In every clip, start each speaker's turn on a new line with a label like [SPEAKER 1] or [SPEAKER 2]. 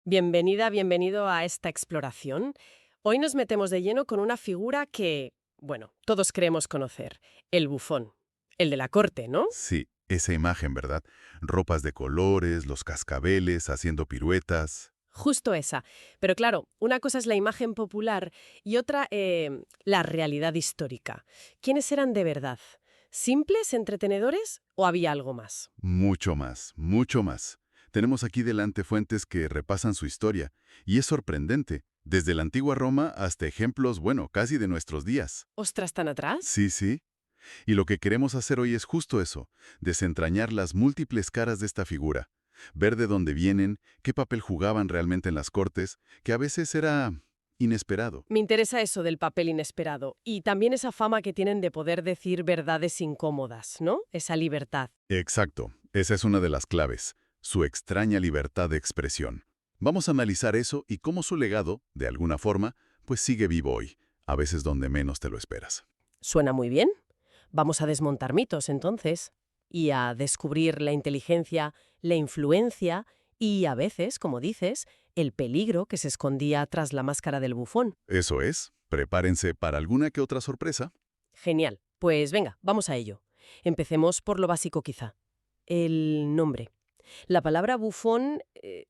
[SPEAKER 1] Bienvenida, bienvenido a esta exploración. Hoy nos metemos de lleno con una figura que, bueno, todos creemos conocer, el bufón, el de la corte, ¿no?
[SPEAKER 2] Sí, esa imagen, ¿verdad? Ropas de colores, los cascabeles haciendo piruetas.
[SPEAKER 1] Justo esa. Pero claro, una cosa es la imagen popular y otra, la realidad histórica. ¿Quiénes eran de verdad? ¿Simples, entretenedores o había algo más?
[SPEAKER 2] Mucho más, mucho más. Tenemos aquí delante fuentes que repasan su historia, y es sorprendente, desde la antigua Roma hasta ejemplos, bueno, casi de nuestros días.
[SPEAKER 1] ¿Ostras, tan atrás?
[SPEAKER 2] Sí, sí. Y lo que queremos hacer hoy es justo eso, desentrañar las múltiples caras de esta figura, ver de dónde vienen, qué papel jugaban realmente en las cortes, que a veces era inesperado.
[SPEAKER 1] Me interesa eso del papel inesperado y también esa fama que tienen de poder decir verdades incómodas, ¿no? Esa libertad.
[SPEAKER 2] Exacto, esa es una de las claves, su extraña libertad de expresión. Vamos a analizar eso y cómo su legado, de alguna forma, pues sigue vivo hoy, a veces donde menos te lo esperas.
[SPEAKER 1] Suena muy bien. Vamos a desmontar mitos, entonces, y a descubrir la inteligencia, la influencia y, a veces, como dices, el peligro que se escondía tras la máscara del bufón.
[SPEAKER 2] Eso es, prepárense para alguna que otra sorpresa.
[SPEAKER 1] Genial. Pues venga, vamos a ello. Empecemos por lo básico quizá. El nombre. La palabra bufón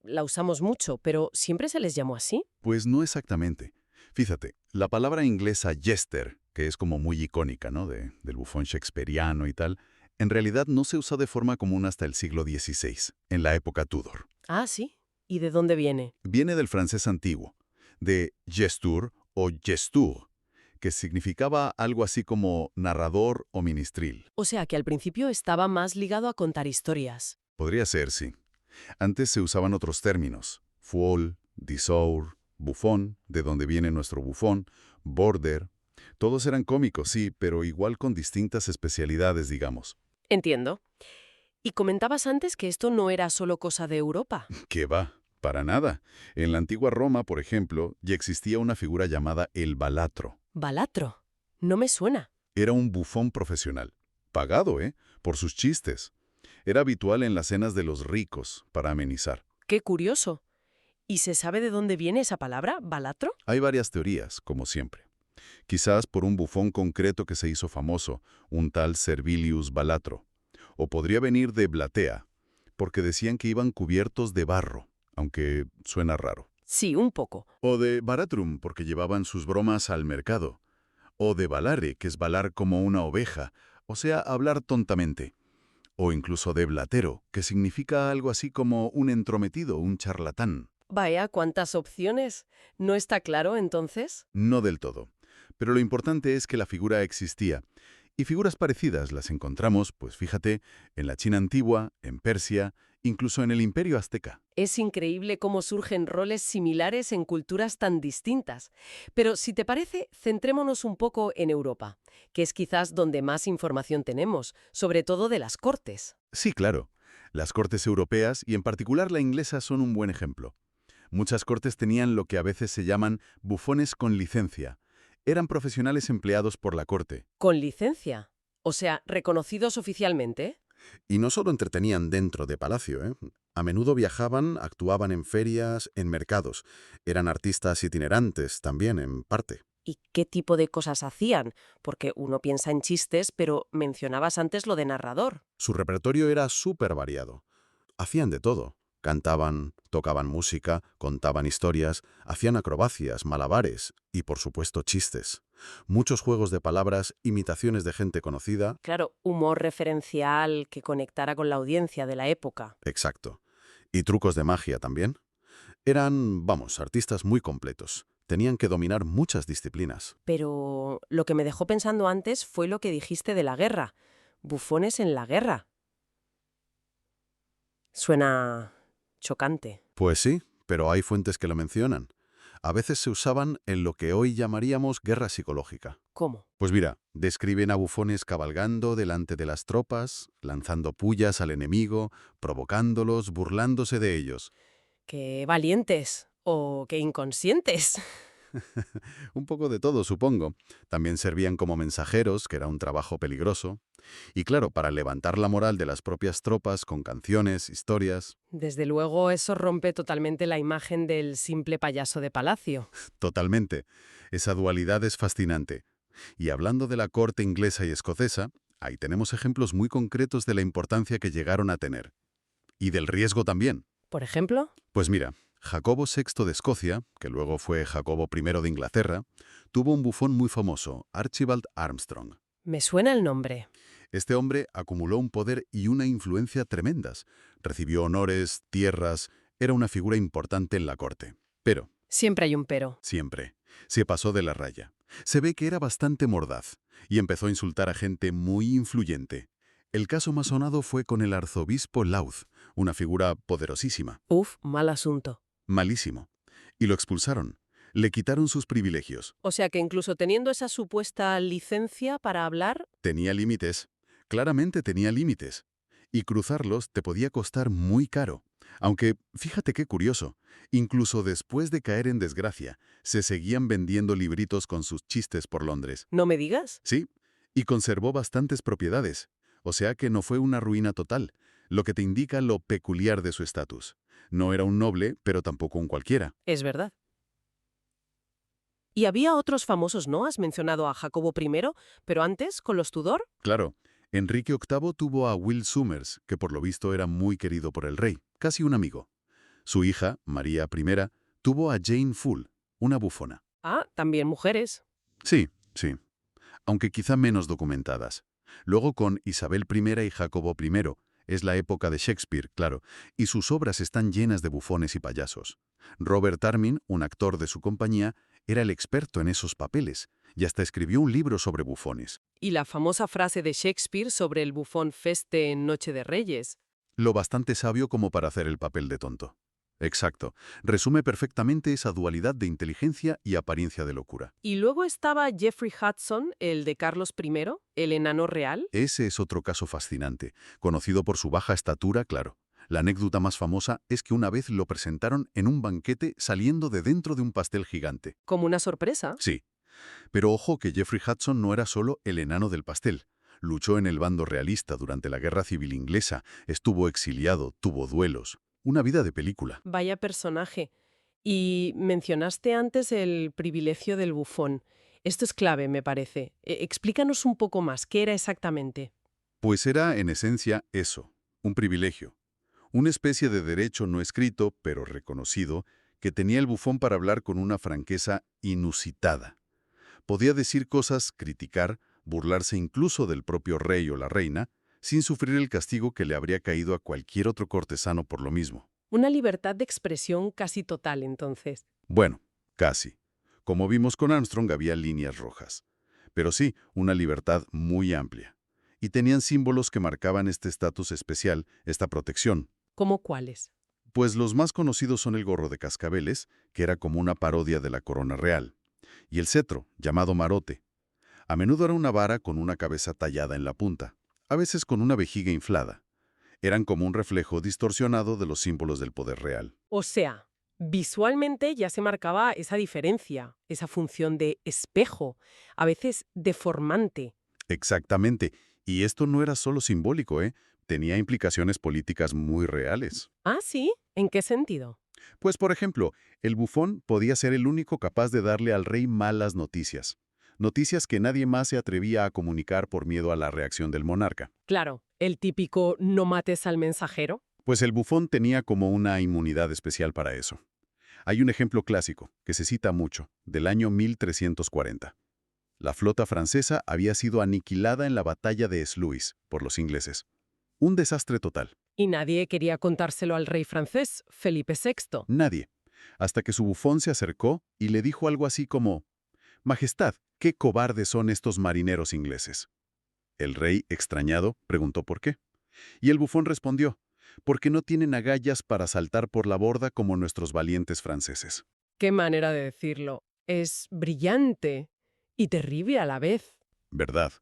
[SPEAKER 1] la usamos mucho, pero ¿siempre se les llamó así?
[SPEAKER 2] Pues no exactamente. Fíjate, la palabra inglesa jester, que es como muy icónica, ¿no? Del bufón shakespeariano y tal, en realidad no se usó de forma común hasta el siglo XVI, en la época Tudor.
[SPEAKER 1] Ah, sí. ¿Y de dónde viene?
[SPEAKER 2] Viene del francés antiguo, de gestur o gestur, que significaba algo así como narrador o ministril.
[SPEAKER 1] O sea, que al principio estaba más ligado a contar historias.
[SPEAKER 2] Podría ser, sí. Antes se usaban otros términos, fool, disour, bufón, de donde viene nuestro bufón, border. Todos eran cómicos, sí, pero igual con distintas especialidades, digamos.
[SPEAKER 1] Entiendo. Y comentabas antes que esto no era solo cosa de Europa.
[SPEAKER 2] ¿Qué va? Para nada. En la antigua Roma, por ejemplo, ya existía una figura llamada el balatro.
[SPEAKER 1] Balatro. No me suena.
[SPEAKER 2] Era un bufón profesional. Pagado, ¿eh? Por sus chistes. Era habitual en las cenas de los ricos, para amenizar.
[SPEAKER 1] Qué curioso. ¿Y se sabe de dónde viene esa palabra, balatro?
[SPEAKER 2] Hay varias teorías, como siempre. Quizás por un bufón concreto que se hizo famoso, un tal Servilius Balatro. O podría venir de Blatea, porque decían que iban cubiertos de barro, aunque suena raro.
[SPEAKER 1] Sí, un poco.
[SPEAKER 2] O de Baratrum, porque llevaban sus bromas al mercado. O de Balare, que es balar como una oveja, o sea, hablar tontamente. O incluso de Blatero, que significa algo así como un entrometido, un charlatán.
[SPEAKER 1] Vaya, cuántas opciones. ¿No está claro entonces?
[SPEAKER 2] No del todo. Pero lo importante es que la figura existía. Y figuras parecidas las encontramos, pues fíjate, en la China antigua, en Persia, incluso en el Imperio Azteca.
[SPEAKER 1] Es increíble cómo surgen roles similares en culturas tan distintas. Pero si te parece, centrémonos un poco en Europa, que es quizás donde más información tenemos, sobre todo de las cortes.
[SPEAKER 2] Sí, claro. Las cortes europeas, y en particular la inglesa, son un buen ejemplo. Muchas cortes tenían lo que a veces se llaman bufones con licencia. Eran profesionales empleados por la corte.
[SPEAKER 1] Con licencia. O sea, reconocidos oficialmente.
[SPEAKER 3] Y no solo entretenían dentro de palacio, ¿eh? A menudo viajaban, actuaban en ferias, en mercados. Eran artistas itinerantes también, en parte.
[SPEAKER 1] ¿Y qué tipo de cosas hacían? Porque uno piensa en chistes, pero mencionabas antes lo de narrador.
[SPEAKER 3] Su repertorio era súper variado. Hacían de todo. Cantaban, tocaban música, contaban historias, hacían acrobacias, malabares y, por supuesto, chistes. Muchos juegos de palabras, imitaciones de gente conocida.
[SPEAKER 1] Claro, humor referencial que conectara con la audiencia de la época.
[SPEAKER 3] Exacto. Y trucos de magia también. Eran, vamos, artistas muy completos. Tenían que dominar muchas disciplinas.
[SPEAKER 1] Pero lo que me dejó pensando antes fue lo que dijiste de la guerra. Bufones en la guerra. Suena chocante.
[SPEAKER 3] Pues sí, pero hay fuentes que lo mencionan. A veces se usaban en lo que hoy llamaríamos guerra psicológica.
[SPEAKER 1] ¿Cómo?
[SPEAKER 3] Pues mira, describen a bufones cabalgando delante de las tropas, lanzando pullas al enemigo, provocándolos, burlándose de ellos.
[SPEAKER 1] ¡Qué valientes! ¿O qué inconscientes?
[SPEAKER 3] Un poco de todo, supongo. También servían como mensajeros, que era un trabajo peligroso. Y claro, para levantar la moral de las propias tropas con canciones, historias,
[SPEAKER 1] Desde luego, eso rompe totalmente la imagen del simple payaso de palacio.
[SPEAKER 3] totalmente. Esa dualidad es fascinante. Y hablando de la corte inglesa y escocesa, ahí tenemos ejemplos muy concretos de la importancia que llegaron a tener. Y del riesgo también.
[SPEAKER 1] Por ejemplo,
[SPEAKER 3] Pues mira, Jacobo VI de Escocia, que luego fue Jacobo I de Inglaterra, tuvo un bufón muy famoso, Archibald Armstrong.
[SPEAKER 1] me suena el nombre.
[SPEAKER 3] Este hombre acumuló un poder y una influencia tremendas. Recibió honores, tierras, era una figura importante en la corte. Pero,
[SPEAKER 1] Siempre hay un pero.
[SPEAKER 3] siempre, se pasó de la raya. Se ve que era bastante mordaz y empezó a insultar a gente muy influyente. El caso más sonado fue con el arzobispo Louth, una figura poderosísima.
[SPEAKER 1] Uf, mal asunto.
[SPEAKER 3] Malísimo. Y lo expulsaron. Le quitaron sus privilegios.
[SPEAKER 1] O sea que incluso teniendo esa supuesta licencia para hablar,
[SPEAKER 3] Tenía límites. Claramente tenía límites. Y cruzarlos te podía costar muy caro. Aunque, fíjate qué curioso, incluso después de caer en desgracia, se seguían vendiendo libritos con sus chistes por Londres.
[SPEAKER 1] no me digas.
[SPEAKER 3] Sí, y conservó bastantes propiedades. O sea que no fue una ruina total, lo que te indica lo peculiar de su estatus. No era un noble, pero tampoco un cualquiera.
[SPEAKER 1] Es verdad. Y había otros famosos, ¿no? Has mencionado a Jacobo I, pero antes, con los Tudor.
[SPEAKER 3] Claro, Enrique VIII tuvo a Will Somers, que por lo visto era muy querido por el rey, casi un amigo. Su hija, María I, tuvo a Jane Full, una bufona.
[SPEAKER 1] Ah, también mujeres.
[SPEAKER 3] Sí, sí, aunque quizá menos documentadas. Luego con Isabel I y Jacobo I, es la época de Shakespeare, claro, y sus obras están llenas de bufones y payasos. Robert Armin, un actor de su compañía, era el experto en esos papeles, y hasta escribió un libro sobre bufones.
[SPEAKER 1] Y la famosa frase de Shakespeare sobre el bufón Feste en Noche de Reyes.
[SPEAKER 3] Lo bastante sabio como para hacer el papel de tonto. Exacto. Resume perfectamente esa dualidad de inteligencia y apariencia de locura.
[SPEAKER 1] Y luego estaba Geoffrey Hudson, el de Carlos I, el enano real.
[SPEAKER 3] Ese es otro caso fascinante, conocido por su baja estatura, claro. La anécdota más famosa es que una vez lo presentaron en un banquete saliendo de dentro de un pastel gigante.
[SPEAKER 1] Como una sorpresa.
[SPEAKER 3] Sí. Pero ojo que Geoffrey Hudson no era solo el enano del pastel. Luchó en el bando realista durante la Guerra Civil Inglesa, estuvo exiliado, tuvo duelos. Una vida de película.
[SPEAKER 1] Vaya personaje. Y mencionaste antes el privilegio del bufón. Esto es clave, me parece. Explícanos un poco más, ¿qué era exactamente?
[SPEAKER 3] Pues era, en esencia, eso, un privilegio. Una especie de derecho no escrito, pero reconocido, que tenía el bufón para hablar con una franqueza inusitada. Podía decir cosas, criticar, burlarse incluso del propio rey o la reina, sin sufrir el castigo que le habría caído a cualquier otro cortesano por lo mismo.
[SPEAKER 1] Una libertad de expresión casi total, entonces.
[SPEAKER 3] Bueno, casi. Como vimos con Armstrong, había líneas rojas. Pero sí, una libertad muy amplia. Y tenían símbolos que marcaban este estatus especial, esta protección.
[SPEAKER 1] ¿Cómo cuáles?
[SPEAKER 3] Pues los más conocidos son el gorro de cascabeles, que era como una parodia de la corona real, y el cetro, llamado marote. A menudo era una vara con una cabeza tallada en la punta, a veces con una vejiga inflada. Eran como un reflejo distorsionado de los símbolos del poder real.
[SPEAKER 1] O sea, visualmente ya se marcaba esa diferencia, esa función de espejo, a veces deformante.
[SPEAKER 3] Exactamente. Y esto no era solo simbólico, ¿eh? Tenía implicaciones políticas muy reales.
[SPEAKER 1] ¿Ah, sí? ¿En qué sentido?
[SPEAKER 3] Pues, por ejemplo, el bufón podía ser el único capaz de darle al rey malas noticias. Noticias que nadie más se atrevía a comunicar por miedo a la reacción del monarca.
[SPEAKER 1] Claro, el típico no mates al mensajero.
[SPEAKER 3] Pues el bufón tenía como una inmunidad especial para eso. Hay un ejemplo clásico, que se cita mucho, del año 1340. La flota francesa había sido aniquilada en la batalla de Sluis por los ingleses. Un desastre total.
[SPEAKER 1] Y nadie quería contárselo al rey francés, Felipe VI.
[SPEAKER 3] Nadie. Hasta que su bufón se acercó y le dijo algo así como: «Majestad, qué cobardes son estos marineros ingleses». El rey, extrañado, preguntó por qué. Y el bufón respondió: «Porque no tienen agallas para saltar por la borda como nuestros valientes franceses».
[SPEAKER 1] Qué manera de decirlo. Es brillante y terrible a la vez.
[SPEAKER 3] ¿Verdad?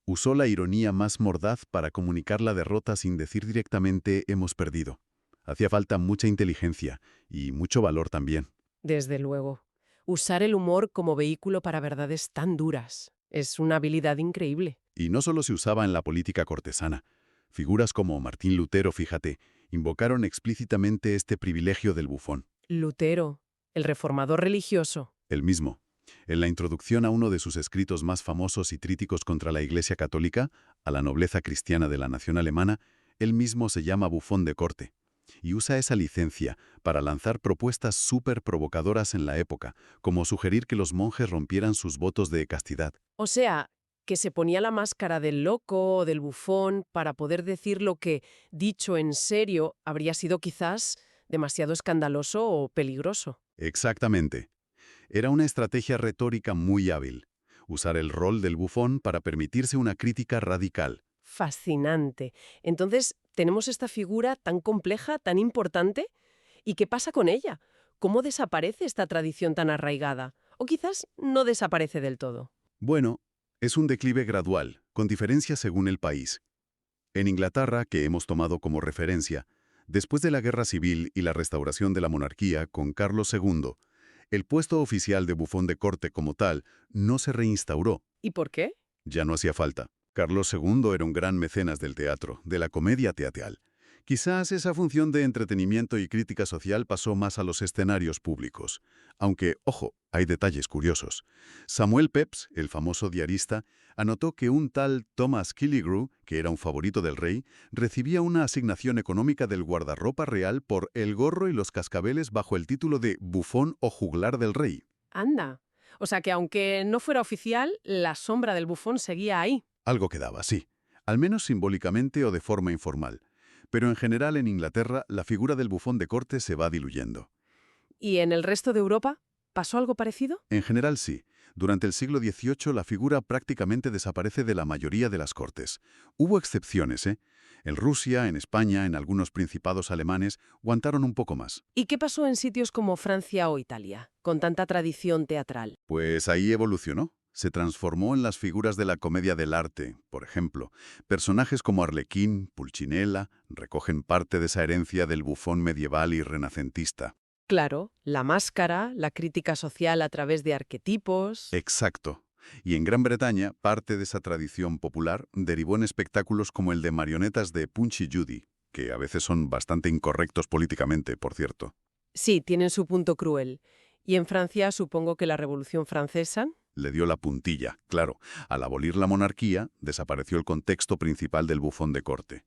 [SPEAKER 3] Usó la ironía más mordaz para comunicar la derrota sin decir directamente «hemos perdido». Hacía falta mucha inteligencia y mucho valor también.
[SPEAKER 1] Desde luego. Usar el humor como vehículo para verdades tan duras es una habilidad increíble.
[SPEAKER 2] Y no solo se usaba en la política cortesana. Figuras como Martín Lutero, fíjate, invocaron explícitamente este privilegio del bufón.
[SPEAKER 1] Lutero, el reformador religioso.
[SPEAKER 2] El mismo. En la introducción a uno de sus escritos más famosos y críticos contra la Iglesia Católica, a la nobleza cristiana de la nación alemana, él mismo se llama bufón de corte. Y usa esa licencia para lanzar propuestas súper provocadoras en la época, como sugerir que los monjes rompieran sus votos de castidad.
[SPEAKER 1] O sea, que se ponía la máscara del loco o del bufón para poder decir lo que, dicho en serio, habría sido quizás demasiado escandaloso o peligroso.
[SPEAKER 2] Exactamente. Era una estrategia retórica muy hábil. Usar el rol del bufón para permitirse una crítica radical.
[SPEAKER 1] Fascinante. Entonces, tenemos esta figura tan compleja, tan importante. ¿Y qué pasa con ella? ¿Cómo desaparece esta tradición tan arraigada? O quizás no desaparece del todo.
[SPEAKER 2] Bueno, es un declive gradual, con diferencias según el país. En Inglaterra, que hemos tomado como referencia, después de la Guerra Civil y la restauración de la monarquía con Carlos II, el puesto oficial de bufón de corte como tal no se reinstauró.
[SPEAKER 1] ¿Y por qué?
[SPEAKER 2] Ya no hacía falta. Carlos II era un gran mecenas del teatro, de la comedia teatral. Quizás esa función de entretenimiento y crítica social pasó más a los escenarios públicos. Aunque, ojo, hay detalles curiosos. Samuel Pepys, el famoso diarista, anotó que un tal Thomas Killigrew, que era un favorito del rey, recibía una asignación económica del guardarropa real por el gorro y los cascabeles bajo el título de bufón o juglar del rey.
[SPEAKER 1] Anda. O sea que aunque no fuera oficial, la sombra del bufón seguía ahí.
[SPEAKER 2] Algo quedaba, sí. Al menos simbólicamente o de forma informal. Pero en general en Inglaterra la figura del bufón de corte se va diluyendo.
[SPEAKER 1] ¿Y en el resto de Europa pasó algo parecido?
[SPEAKER 2] En general sí. Durante el siglo XVIII la figura prácticamente desaparece de la mayoría de las cortes. Hubo excepciones, ¿eh? En Rusia, en España, en algunos principados alemanes, aguantaron un poco más.
[SPEAKER 1] ¿Y qué pasó en sitios como Francia o Italia, con tanta tradición teatral?
[SPEAKER 2] Pues ahí evolucionó. Se transformó en las figuras de la comedia del arte, por ejemplo. Personajes como Arlequín, Pulcinella, recogen parte de esa herencia del bufón medieval y renacentista.
[SPEAKER 1] Claro, la máscara, la crítica social a través de arquetipos.
[SPEAKER 2] Exacto. Y en Gran Bretaña, parte de esa tradición popular derivó en espectáculos como el de marionetas de Punch y Judy, que a veces son bastante incorrectos políticamente, por cierto.
[SPEAKER 1] Sí, tienen su punto cruel. Y en Francia supongo que la Revolución Francesa.
[SPEAKER 2] Le dio la puntilla, claro. Al abolir la monarquía, desapareció el contexto principal del bufón de corte.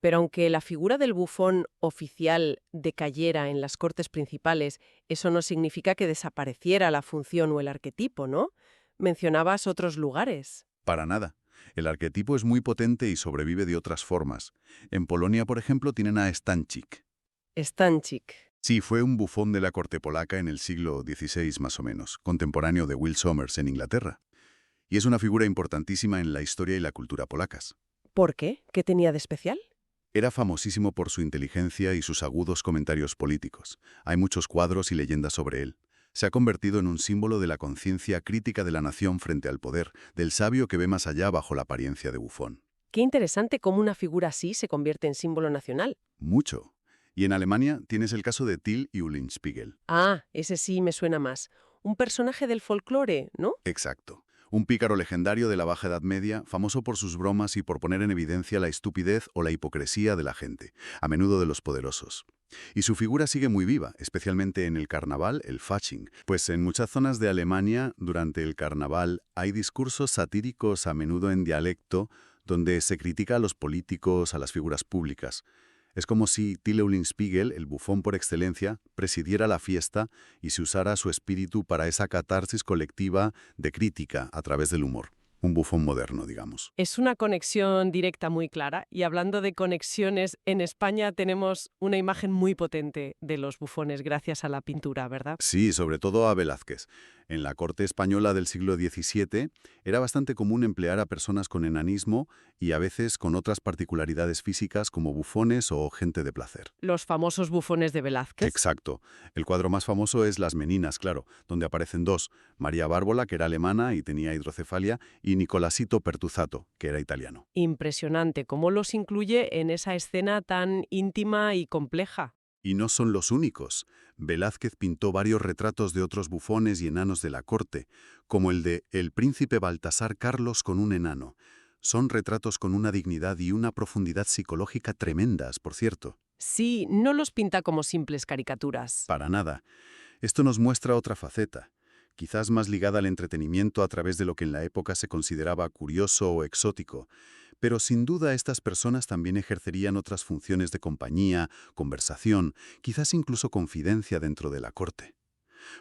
[SPEAKER 1] Pero aunque la figura del bufón oficial decayera en las cortes principales, eso no significa que desapareciera la función o el arquetipo, ¿no? Mencionabas otros lugares.
[SPEAKER 2] Para nada. El arquetipo es muy potente y sobrevive de otras formas. En Polonia, por ejemplo, tienen a Stańczyk.
[SPEAKER 1] Stańczyk.
[SPEAKER 2] Sí, fue un bufón de la corte polaca en el siglo XVI más o menos, contemporáneo de Will Sommers en Inglaterra. Y es una figura importantísima en la historia y la cultura polacas.
[SPEAKER 1] ¿Por qué? ¿Qué tenía de especial?
[SPEAKER 2] Era famosísimo por su inteligencia y sus agudos comentarios políticos. Hay muchos cuadros y leyendas sobre él. Se ha convertido en un símbolo de la conciencia crítica de la nación frente al poder, del sabio que ve más allá bajo la apariencia de bufón.
[SPEAKER 1] Qué interesante cómo una figura así se convierte en símbolo nacional.
[SPEAKER 2] Mucho. Y en Alemania tienes el caso de Till y Eulenspiegel.
[SPEAKER 1] Ah, ese sí me suena más. Un personaje del folclore, ¿no?
[SPEAKER 2] Exacto. Un pícaro legendario de la Baja Edad Media, famoso por sus bromas y por poner en evidencia la estupidez o la hipocresía de la gente, a menudo de los poderosos. Y su figura sigue muy viva, especialmente en el carnaval, el Fasching, pues en muchas zonas de Alemania, durante el carnaval, hay discursos satíricos a menudo en dialecto, donde se critica a los políticos, a las figuras públicas. Es como si Till Eulenspiegel, el bufón por excelencia, presidiera la fiesta y se usara su espíritu para esa catarsis colectiva de crítica a través del humor. Un bufón moderno, digamos.
[SPEAKER 1] Es una conexión directa muy clara y hablando de conexiones, en España tenemos una imagen muy potente de los bufones gracias a la pintura, ¿verdad?
[SPEAKER 2] Sí, sobre todo a Velázquez. En la corte española del siglo XVII era bastante común emplear a personas con enanismo y a veces con otras particularidades físicas como bufones o gente de placer.
[SPEAKER 1] Los famosos bufones de Velázquez.
[SPEAKER 2] Exacto. El cuadro más famoso es Las Meninas, claro, donde aparecen dos, María Bárbola, que era alemana y tenía hidrocefalia, y Nicolasito Pertusato, que era italiano.
[SPEAKER 1] Impresionante cómo los incluye en esa escena tan íntima y compleja.
[SPEAKER 2] Y no son los únicos. Velázquez pintó varios retratos de otros bufones y enanos de la corte, como el de El príncipe Baltasar Carlos con un enano.
[SPEAKER 3] Son retratos con una dignidad y una profundidad psicológica tremendas, por cierto.
[SPEAKER 1] Sí, no los pinta como simples caricaturas.
[SPEAKER 3] Para nada. Esto nos muestra otra faceta, quizás más ligada al entretenimiento a través de lo que en la época se consideraba curioso o exótico. Pero sin duda estas personas también ejercerían otras funciones de compañía, conversación, quizás incluso confidencia dentro de la corte.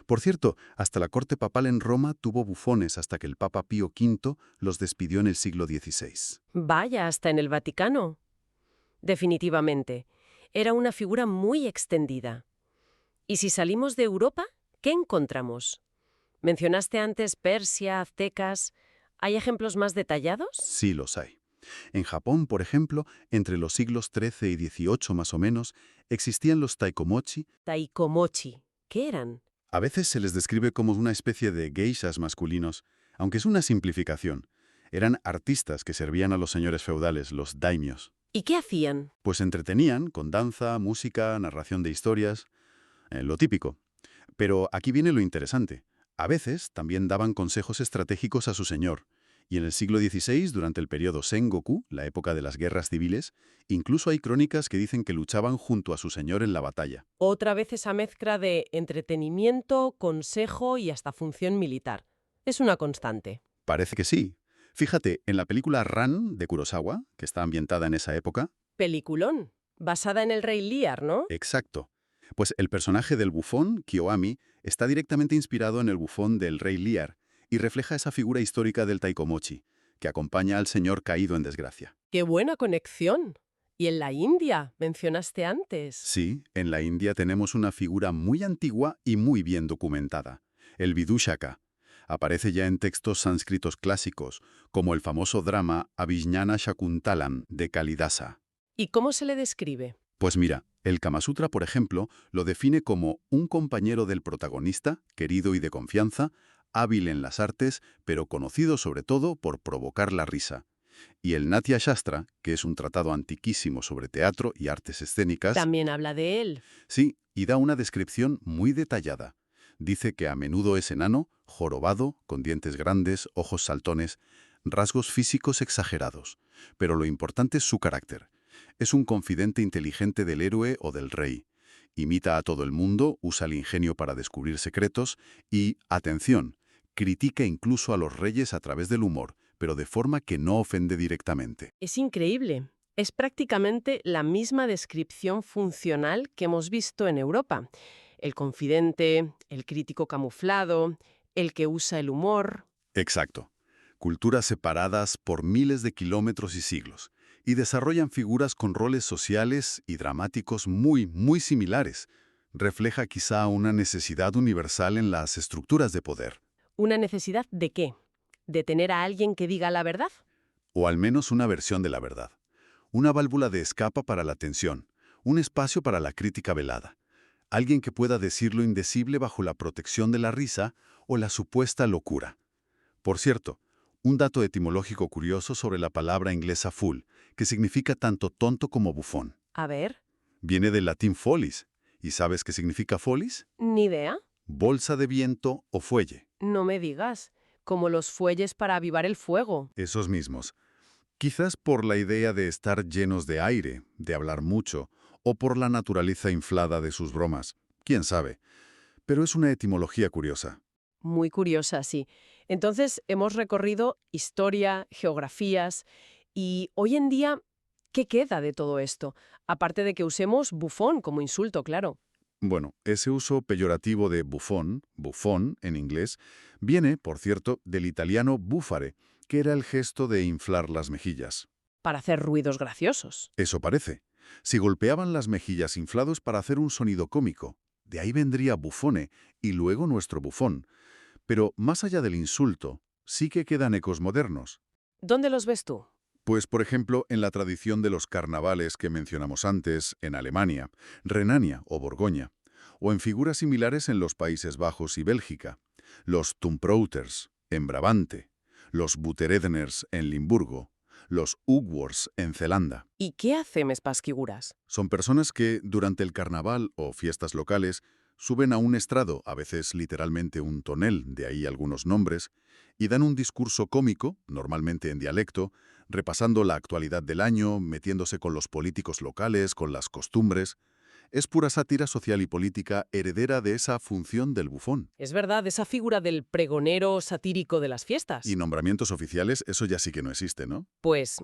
[SPEAKER 3] Por cierto, hasta la corte papal en Roma tuvo bufones hasta que el Papa Pío V los despidió en el siglo XVI.
[SPEAKER 1] Vaya, hasta en el Vaticano. Definitivamente. Era una figura muy extendida. ¿Y si salimos de Europa, qué encontramos? Mencionaste antes Persia, aztecas. ¿Hay ejemplos más detallados?
[SPEAKER 3] Sí los hay. En Japón, por ejemplo, entre los siglos XIII y XVIII más o menos, existían los taikomochi.
[SPEAKER 1] Taikomochi. ¿Qué eran?
[SPEAKER 3] A veces se les describe como una especie de geishas masculinos, aunque es una simplificación. Eran artistas que servían a los señores feudales, los daimios.
[SPEAKER 1] ¿Y qué hacían?
[SPEAKER 3] Pues entretenían con danza, música, narración de historias, lo típico. Pero aquí viene lo interesante. A veces también daban consejos estratégicos a su señor. Y en el siglo XVI, durante el periodo Sengoku, la época de las guerras civiles, incluso hay crónicas que dicen que luchaban junto a su señor en la batalla.
[SPEAKER 1] Otra vez esa mezcla de entretenimiento, consejo y hasta función militar. Es una constante.
[SPEAKER 3] Parece que sí. Fíjate, en la película Ran, de Kurosawa, que está ambientada en esa época.
[SPEAKER 1] Peliculón. Basada en el Rey Lear, ¿no?
[SPEAKER 3] Exacto. Pues el personaje del bufón, Kiyoami, está directamente inspirado en el bufón del Rey Lear y refleja esa figura histórica del taikomochi, que acompaña al señor caído en desgracia.
[SPEAKER 1] ¡Qué buena conexión! Y en la India, mencionaste antes.
[SPEAKER 3] Sí, en la India tenemos una figura muy antigua y muy bien documentada, el Vidushaka. Aparece ya en textos sánscritos clásicos, como el famoso drama Abhijnana Shakuntalam de Kalidasa.
[SPEAKER 1] ¿Y cómo se le describe?
[SPEAKER 3] Pues mira, el Kama Sutra, por ejemplo, lo define como un compañero del protagonista, querido y de confianza, hábil en las artes, pero conocido sobre todo por provocar la risa. Y el Natya Shastra, que es un tratado antiquísimo sobre teatro y artes escénicas,
[SPEAKER 1] También habla de él.
[SPEAKER 3] sí, y da una descripción muy detallada. Dice que a menudo es enano, jorobado, con dientes grandes, ojos saltones, rasgos físicos exagerados. Pero lo importante es su carácter. Es un confidente inteligente del héroe o del rey. Imita a todo el mundo, usa el ingenio para descubrir secretos y, atención, critica incluso a los reyes a través del humor, pero de forma que no ofende directamente.
[SPEAKER 1] Es increíble. Es prácticamente la misma descripción funcional que hemos visto en Europa. El confidente, el crítico camuflado, el que usa el humor.
[SPEAKER 3] Exacto. Culturas separadas por miles de kilómetros y siglos, y desarrollan figuras con roles sociales y dramáticos muy similares. Refleja quizá una necesidad universal en las estructuras de poder.
[SPEAKER 1] ¿Una necesidad de qué? ¿De tener a alguien que diga la verdad?
[SPEAKER 3] O al menos una versión de la verdad. Una válvula de escape para la tensión, un espacio para la crítica velada. Alguien que pueda decir lo indecible bajo la protección de la risa o la supuesta locura. Por cierto, un dato etimológico curioso sobre la palabra inglesa fool, que significa tanto tonto como bufón.
[SPEAKER 1] A ver,
[SPEAKER 3] Viene del latín folis. ¿Y sabes qué significa folis?
[SPEAKER 1] ni idea.
[SPEAKER 3] Bolsa de viento o fuelle.
[SPEAKER 1] No me digas. Como los fuelles para avivar el fuego.
[SPEAKER 3] Esos mismos. Quizás por la idea de estar llenos de aire, de hablar mucho, o por la naturaleza inflada de sus bromas. ¿Quién sabe? Pero es una etimología curiosa.
[SPEAKER 1] Muy curiosa, sí. Entonces, hemos recorrido historia, geografías, y hoy en día, ¿qué queda de todo esto? Aparte de que usemos bufón como insulto, claro.
[SPEAKER 3] Bueno, ese uso peyorativo de bufón en inglés, viene, por cierto, del italiano buffare, que era el gesto de inflar las mejillas.
[SPEAKER 1] Para hacer ruidos graciosos.
[SPEAKER 3] Eso parece. Si golpeaban las mejillas inflados para hacer un sonido cómico, de ahí vendría bufone y luego nuestro bufón. Pero más allá del insulto, sí que quedan ecos modernos.
[SPEAKER 1] ¿Dónde los ves tú?
[SPEAKER 3] Pues, por ejemplo, en la tradición de los carnavales que mencionamos antes, en Alemania, Renania o Borgoña, o en figuras similares en los Países Bajos y Bélgica, los Tumprouters en Brabante, los Buteredners en Limburgo, los Ugwors en Zelanda.
[SPEAKER 1] ¿Y qué hace Mespasquiguras?
[SPEAKER 3] Son personas que, durante el carnaval o fiestas locales,
[SPEAKER 2] suben a un estrado, a veces literalmente un tonel, de ahí algunos nombres, y dan un discurso cómico, normalmente en dialecto, repasando la actualidad del año, metiéndose con los políticos locales, con las costumbres. Es pura sátira social y política heredera de esa función del bufón.
[SPEAKER 1] Es verdad, esa figura del pregonero satírico de las
[SPEAKER 2] Y
[SPEAKER 1] fiestas.
[SPEAKER 2] nombramientos oficiales, eso ya sí que no existe, ¿no?
[SPEAKER 1] Pues,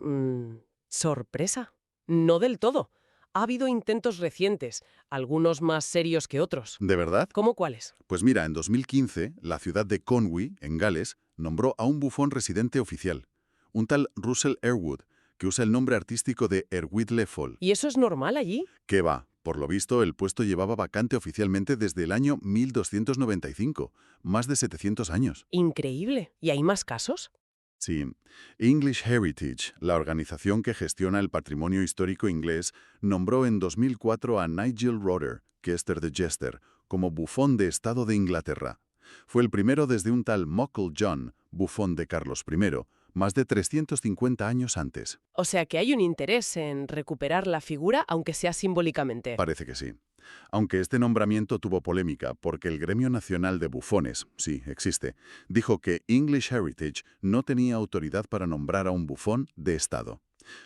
[SPEAKER 1] sorpresa. No del todo. Ha habido intentos recientes, algunos más serios que otros.
[SPEAKER 2] ¿De verdad?
[SPEAKER 1] ¿Cómo cuáles?
[SPEAKER 2] Pues mira, en 2015, la ciudad de Conwy, en Gales, nombró a un bufón residente oficial, un tal Russell Airwood, que usa el nombre artístico de Erwidle Fall.
[SPEAKER 1] ¿Y eso es normal allí?
[SPEAKER 2] ¿Qué va? Por lo visto, el puesto llevaba vacante oficialmente desde el año 1295, más de 700 años.
[SPEAKER 1] Increíble. ¿Y hay más casos?
[SPEAKER 2] Sí, English Heritage, la organización que gestiona el patrimonio histórico inglés, nombró en 2004 a Nigel Rodder, Kester de Jester, como bufón de Estado de Inglaterra. Fue el primero desde un tal Muckle John, bufón de Carlos I, más de 350 años antes.
[SPEAKER 1] O sea que hay un interés en recuperar la figura, aunque sea simbólicamente.
[SPEAKER 2] Parece que sí. Aunque este nombramiento tuvo polémica porque el Gremio Nacional de Bufones, sí, existe, dijo que English Heritage no tenía autoridad para nombrar a un bufón de Estado.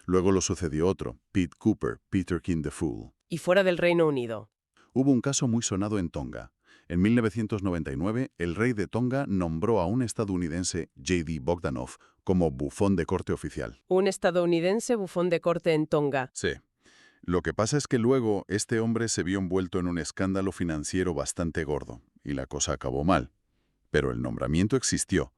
[SPEAKER 2] Luego lo sucedió otro, Pete Cooper, Peter King the Fool.
[SPEAKER 1] Y fuera del Reino Unido.
[SPEAKER 2] Hubo un caso muy sonado en Tonga. En 1999, el rey de Tonga nombró a un estadounidense, J.D. Bogdanov, como bufón de corte oficial.
[SPEAKER 1] Un estadounidense bufón de corte en Tonga.
[SPEAKER 2] Sí. Lo que pasa es que luego este hombre se vio envuelto en un escándalo financiero bastante gordo, y la cosa acabó mal. Pero el nombramiento existió.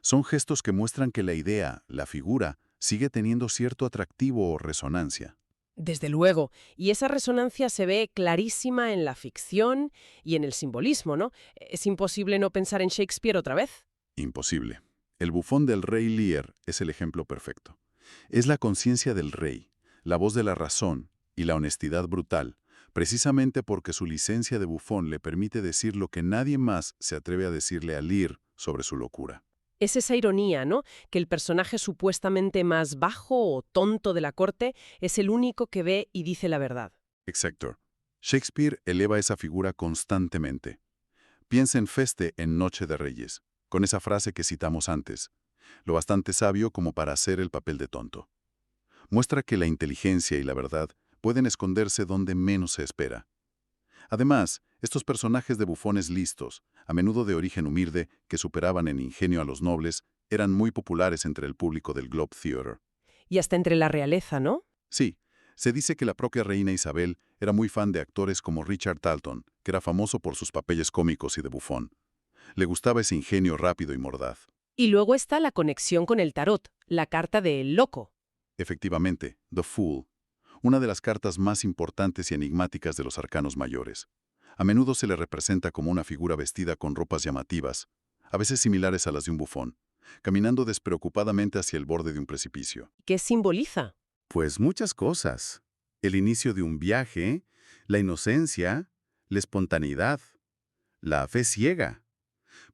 [SPEAKER 2] Son gestos que muestran que la idea, la figura, sigue teniendo cierto atractivo o resonancia.
[SPEAKER 1] Desde luego. Y esa resonancia se ve clarísima en la ficción y en el simbolismo, ¿no? Es imposible no pensar en Shakespeare otra vez.
[SPEAKER 2] Imposible. El bufón del rey Lear es el ejemplo perfecto. Es la conciencia del rey, la voz de la razón y la honestidad brutal, precisamente porque su licencia de bufón le permite decir lo que nadie más se atreve a decirle a Lear sobre su locura.
[SPEAKER 1] Es esa ironía, ¿no? Que el personaje supuestamente más bajo o tonto de la corte es el único que ve y dice la verdad.
[SPEAKER 2] Exacto. Shakespeare eleva esa figura constantemente. Piensa en Feste en Noche de Reyes, con esa frase que citamos antes, lo bastante sabio como para hacer el papel de tonto. Muestra que la inteligencia y la verdad pueden esconderse donde menos se espera. Además, estos personajes de bufones listos, a menudo de origen humilde, que superaban en ingenio a los nobles, eran muy populares entre el público del Globe Theatre.
[SPEAKER 1] Y hasta entre la realeza, ¿no?
[SPEAKER 2] Sí, se dice que la propia reina Isabel era muy fan de actores como Richard Talton, que era famoso por sus papeles cómicos y de bufón. Le gustaba ese ingenio rápido y mordaz.
[SPEAKER 1] Y luego está la conexión con el tarot, la carta del loco.
[SPEAKER 2] Efectivamente, The Fool, una de las cartas más importantes y enigmáticas de los arcanos mayores. A menudo se le representa como una figura vestida con ropas llamativas, a veces similares a las de un bufón, caminando despreocupadamente hacia el borde de un precipicio.
[SPEAKER 1] ¿Qué simboliza?
[SPEAKER 2] Pues muchas cosas. El inicio de un viaje, la inocencia, la espontaneidad, la fe ciega,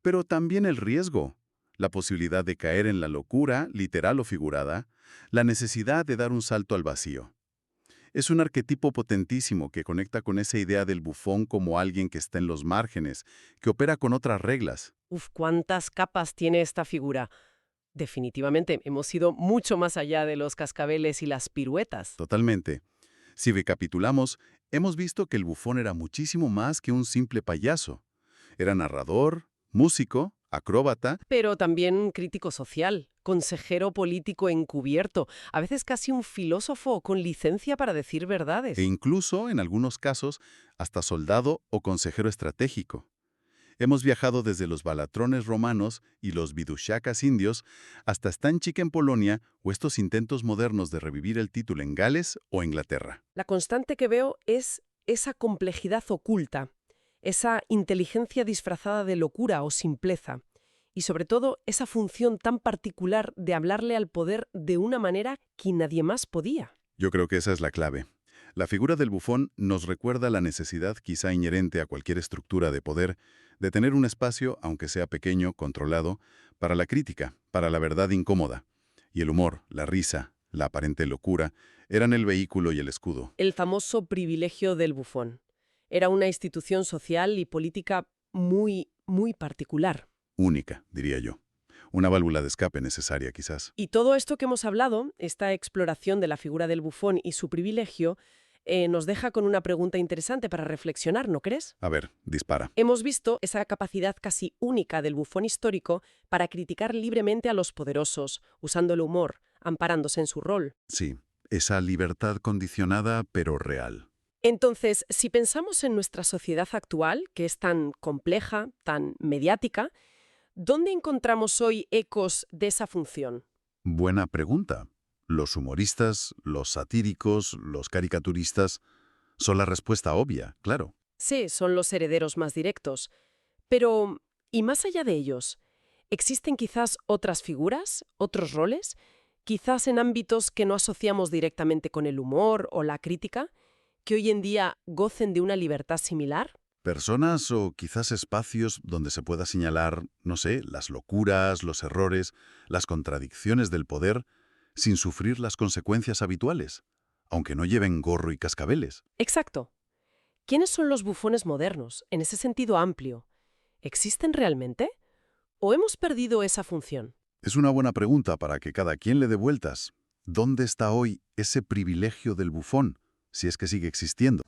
[SPEAKER 2] pero también el riesgo, la posibilidad de caer en la locura, literal o figurada, la necesidad de dar un salto al vacío. Es un arquetipo potentísimo que conecta con esa idea del bufón como alguien que está en los márgenes, que opera con otras reglas.
[SPEAKER 1] Uf, cuántas capas tiene esta figura. Definitivamente hemos ido mucho más allá de los cascabeles y las piruetas.
[SPEAKER 2] Totalmente. Si recapitulamos, hemos visto que el bufón era muchísimo más que un simple payaso. Era narrador, músico, acróbata.
[SPEAKER 1] Pero también crítico social, consejero político encubierto, a veces casi un filósofo con licencia para decir verdades.
[SPEAKER 2] E incluso, en algunos casos, hasta soldado o consejero estratégico. Hemos viajado desde los balatrones romanos y los vidushakas indios hasta Stanchik en Polonia o estos intentos modernos de revivir el título en Gales o Inglaterra.
[SPEAKER 1] La constante que veo es esa complejidad oculta, esa inteligencia disfrazada de locura o simpleza, y sobre todo esa función tan particular de hablarle al poder de una manera que nadie más podía.
[SPEAKER 2] Yo creo que esa es la clave. La figura del bufón nos recuerda la necesidad quizá inherente a cualquier estructura de poder de tener un espacio, aunque sea pequeño, controlado, para la crítica, para la verdad incómoda. Y el humor, la risa, la aparente locura, eran el vehículo y el escudo.
[SPEAKER 1] El famoso privilegio del bufón. Era una institución social y política muy, muy particular.
[SPEAKER 2] Única, diría yo. Una válvula de escape necesaria, quizás.
[SPEAKER 1] Y todo esto que hemos hablado, esta exploración de la figura del bufón y su privilegio, nos deja con una pregunta interesante para reflexionar, ¿no crees?
[SPEAKER 2] A ver, dispara.
[SPEAKER 1] Hemos visto esa capacidad casi única del bufón histórico para criticar libremente a los poderosos, usando el humor, amparándose en su rol.
[SPEAKER 2] Sí, esa libertad condicionada pero real.
[SPEAKER 1] Entonces, si pensamos en nuestra sociedad actual, que es tan compleja, tan mediática, ¿dónde encontramos hoy ecos de esa función?
[SPEAKER 2] Buena pregunta. Los humoristas, los satíricos, los caricaturistas son la respuesta obvia, claro.
[SPEAKER 1] Sí, son los herederos más directos. Pero, ¿y más allá de ellos? ¿Existen quizás otras figuras, otros roles? Quizás en ámbitos que no asociamos directamente con el humor o la crítica, que hoy en día gocen de una libertad similar.
[SPEAKER 2] Personas o quizás espacios donde se pueda señalar, no sé, las locuras, los errores, las contradicciones del poder, sin sufrir las consecuencias habituales, aunque no lleven gorro y cascabeles.
[SPEAKER 1] Exacto. ¿Quiénes son los bufones modernos, en ese sentido amplio? ¿Existen realmente? ¿O hemos perdido esa función?
[SPEAKER 2] Es una buena pregunta para que cada quien le dé vueltas. ¿Dónde está hoy ese privilegio del bufón, si es que sigue existiendo?